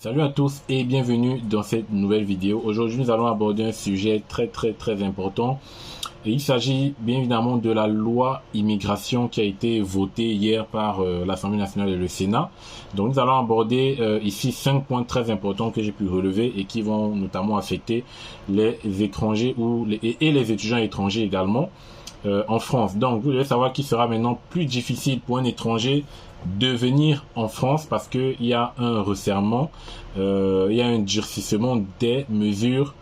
Salut à tous et bienvenue dans cette nouvelle vidéo. Aujourd'hui, nous allons aborder un sujet très important. Et il s'agit bien évidemment de la loi immigration qui a été votée hier par l'Assemblée nationale et le Sénat. Donc nous allons aborder ici 5 points très importants que j'ai pu relever et qui vont notamment affecter les étrangers et les étudiants étrangers également en France. Donc vous devez savoir qu'il sera maintenant plus difficile pour un étranger de venir en France parce qu'il y a un resserrement, il y a un durcissement des mesures,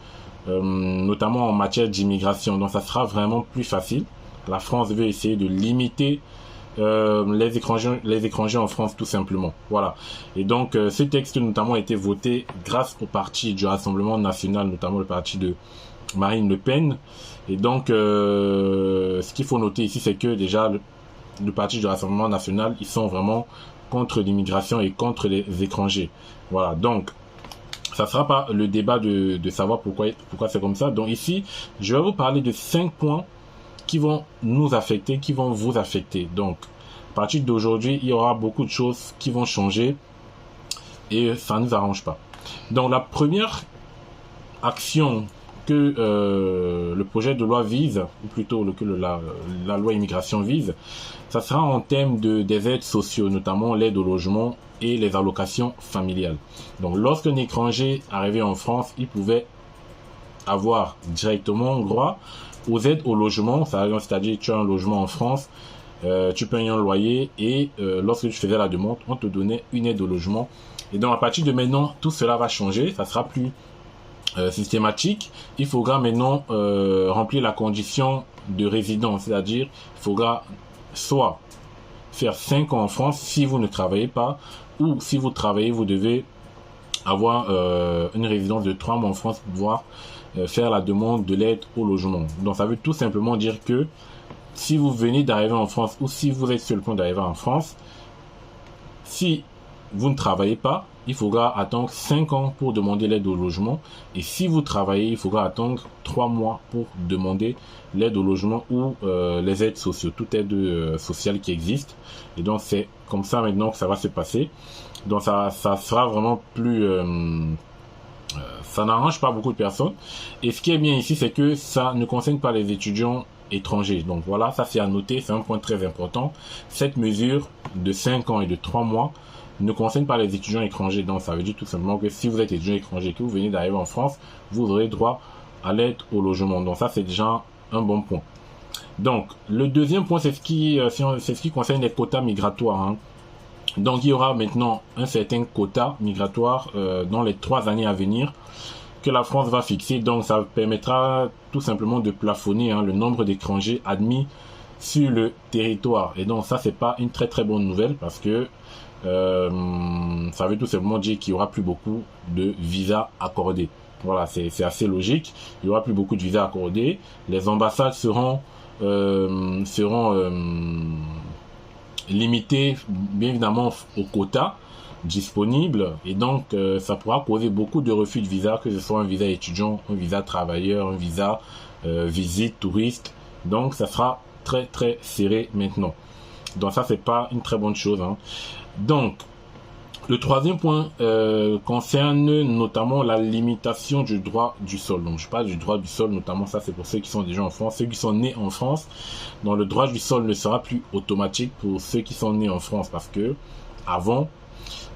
notamment en matière d'immigration. Donc ça sera vraiment plus facile. La France veut essayer de limiter les étrangers en France tout simplement. Voilà. Et donc ce texte notamment a été voté grâce au parti du Rassemblement national, notamment le parti de Marine Le Pen. Et donc ce qu'il faut noter ici, c'est que déjà le parti du Rassemblement national, ils sont vraiment contre l'immigration et contre les étrangers. Voilà, donc ça sera pas le débat de savoir pourquoi c'est comme ça. Donc ici, je vais vous parler de 5 points qui vont nous affecter, qui vont vous affecter. Donc, à partir d'aujourd'hui, il y aura beaucoup de choses qui vont changer et ça ne nous arrange pas. Donc, la première action que le projet de loi vise, ou plutôt que la loi immigration vise, ça sera en termes des aides sociaux, notamment l'aide au logement et les allocations familiales. Donc lorsqu'un étranger arrivait en France, il pouvait avoir directement droit aux aides au logement, c'est-à-dire tu as un logement en France, tu payes un loyer et lorsque tu faisais la demande, on te donnait une aide au logement. Et donc à partir de maintenant, tout cela va changer, ça sera plus systématique. Il faudra maintenant remplir la condition de résidence, c'est-à-dire il faudra soit faire 5 ans en France si vous ne travaillez pas, ou si vous travaillez, vous devez avoir une résidence de 3 mois en France pour pouvoir faire la demande de l'aide au logement. Donc ça veut tout simplement dire que si vous venez d'arriver en France ou si vous êtes sur le point d'arriver en France, si vous ne travaillez pas, il faudra attendre 5 ans pour demander l'aide au logement. Et si vous travaillez, il faudra attendre 3 mois pour demander l'aide au logement ou les aides sociales, toute aide sociale qui existe. Et donc c'est comme ça maintenant que ça va se passer. Donc ça sera vraiment plus... ça n'arrange pas beaucoup de personnes. Et ce qui est bien ici, c'est que ça ne concerne pas les étudiants étrangers. Donc voilà, ça c'est à noter, c'est un point très important. Cette mesure de 5 ans et de 3 mois ne concerne pas les étudiants étrangers. Donc ça veut dire tout simplement que si vous êtes étudiant étranger et que vous venez d'arriver en France, vous aurez droit à l'aide au logement. Donc ça c'est déjà un bon point. Donc le deuxième point, c'est ce qui concerne les quotas migratoires, hein. Donc il y aura maintenant un certain quota migratoire dans les 3 années à venir que la France va fixer. Donc ça permettra tout simplement de plafonner le nombre d'étrangers admis sur le territoire. Et donc ça c'est pas une très bonne nouvelle parce que ça veut tout simplement dire qu'il y aura plus beaucoup de visas accordés. Voilà, c'est assez logique. Il y aura plus beaucoup de visas accordés. Les ambassades seront limitées, bien évidemment, aux quotas disponibles. Et donc, ça pourra causer beaucoup de refus de visa, que ce soit un visa étudiant, un visa travailleur, un visa visite, touriste. Donc, ça sera très serré maintenant. Donc, ça, c'est pas une très bonne chose, hein. Donc, le troisième point concerne notamment la limitation du droit du sol. Donc, je parle du droit du sol, notamment ça, c'est pour ceux qui sont déjà en France, ceux qui sont nés en France. Donc, le droit du sol ne sera plus automatique pour ceux qui sont nés en France parce que avant,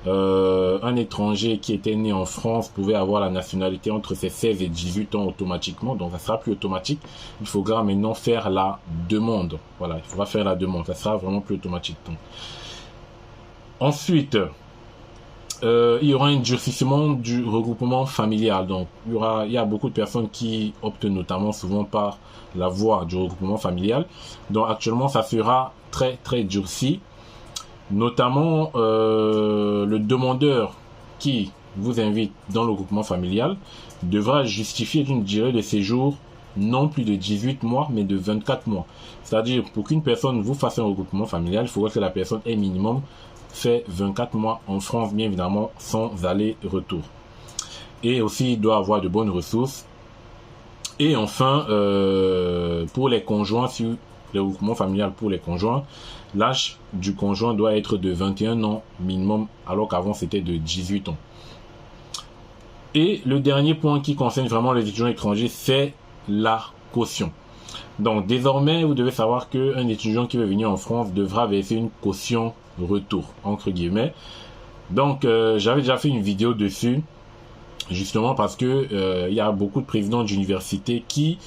un étranger qui était né en France pouvait avoir la nationalité entre ses 16 et 18 ans automatiquement. Donc, ça sera plus automatique. Il faudra maintenant faire la demande. Voilà, il faudra faire la demande. Ça sera vraiment plus automatique. Donc, ensuite, il y aura un durcissement du regroupement familial. Donc, il y a beaucoup de personnes qui optent notamment souvent par la voie du regroupement familial. Donc, actuellement, ça sera très durci. Notamment, le demandeur qui vous invite dans le regroupement familial devra justifier d'une durée de séjour non plus de 18 mois, mais de 24 mois. C'est-à-dire, pour qu'une personne vous fasse un regroupement familial, il faudra que la personne ait minimum fait 24 mois en France, bien évidemment, sans aller-retour. Et aussi, il doit avoir de bonnes ressources. Et enfin, pour les conjoints, sur le regroupement familial pour les conjoints, l'âge du conjoint doit être de 21 ans minimum, alors qu'avant c'était de 18 ans. Et le dernier point qui concerne vraiment les étudiants étrangers, c'est la caution. Donc désormais, vous devez savoir qu'un étudiant qui veut venir en France devra verser une caution retour, entre guillemets. Donc j'avais déjà fait une vidéo dessus, justement parce que il y a beaucoup de présidents d'université qui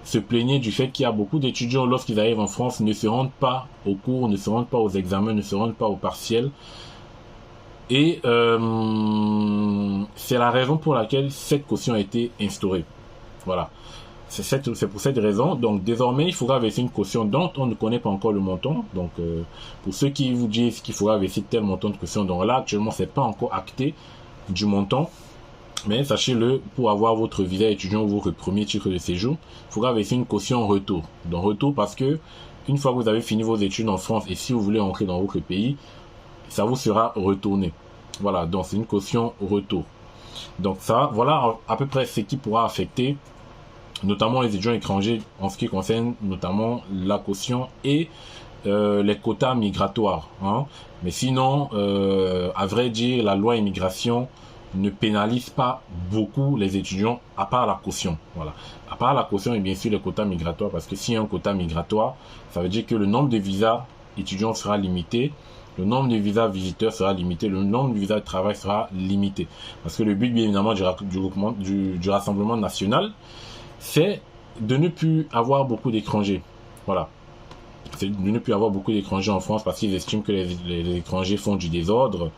se plaignaient du fait qu'il y a beaucoup d'étudiants, lorsqu'ils arrivent en France, ne se rendent pas aux cours, ne se rendent pas aux examens, ne se rendent pas aux partiels. Et c'est la raison pour laquelle cette caution a été instaurée. Voilà. C'est pour cette raison. Donc désormais, il faudra verser une caution dont on ne connaît pas encore le montant. Donc pour ceux qui vous disent qu'il faudra verser tel montant de caution, donc là actuellement c'est pas encore acté du montant. Mais sachez-le, pour avoir votre visa étudiant ou votre premier titre de séjour, il faudra verser une caution retour. Donc retour parce que une fois que vous avez fini vos études en France et si vous voulez entrer dans votre pays, ça vous sera retourné. Voilà, donc c'est une caution retour. Donc ça, voilà à peu près ce qui pourra affecter notamment les étudiants étrangers en ce qui concerne notamment la caution et les quotas migratoires. Hein. Mais sinon, à vrai dire, la loi immigration ne pénalise pas beaucoup les étudiants à part la caution. Voilà. À part la caution et bien sûr les quotas migratoires, parce que s'il y a un quota migratoire, ça veut dire que le nombre de visas étudiants sera limité, le nombre de visas visiteurs sera limité, le nombre de visas de travail sera limité. Parce que le but, bien évidemment, du Rassemblement national, c'est de ne plus avoir beaucoup d'étrangers. Voilà. C'est de ne plus avoir beaucoup d'étrangers en France parce qu'ils estiment que les étrangers font du désordre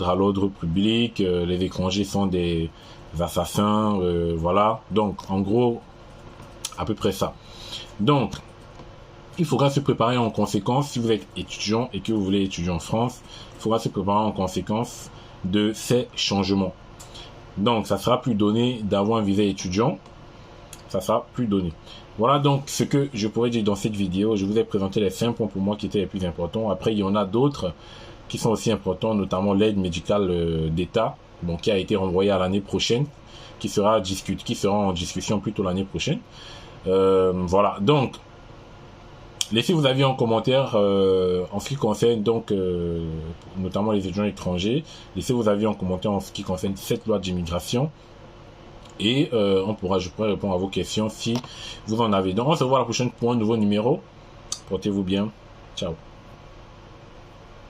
à l'ordre public, les étrangers sont des assassins, voilà. Donc, en gros, à peu près ça. Donc, il faudra se préparer en conséquence. Si vous êtes étudiant et que vous voulez étudier en France, il faudra se préparer en conséquence de ces changements. Donc, ça sera plus donné d'avoir un visa étudiant. Ça sera plus donné. Voilà donc ce que je pourrais dire dans cette vidéo. Je vous ai présenté les 5 points pour moi qui étaient les plus importants. Après, il y en a d'autres qui sont aussi importants, notamment l'aide médicale d'État, bon, qui a été renvoyée à l'année prochaine, qui sera en discussion plutôt l'année prochaine. Voilà, donc laissez vos avis en commentaire en ce qui concerne donc notamment les étudiants étrangers. Laissez vos avis en commentaire en ce qui concerne cette loi d'immigration. Et je pourrai répondre à vos questions si vous en avez. Donc on se voit la prochaine pour un nouveau numéro. Portez-vous bien. Ciao.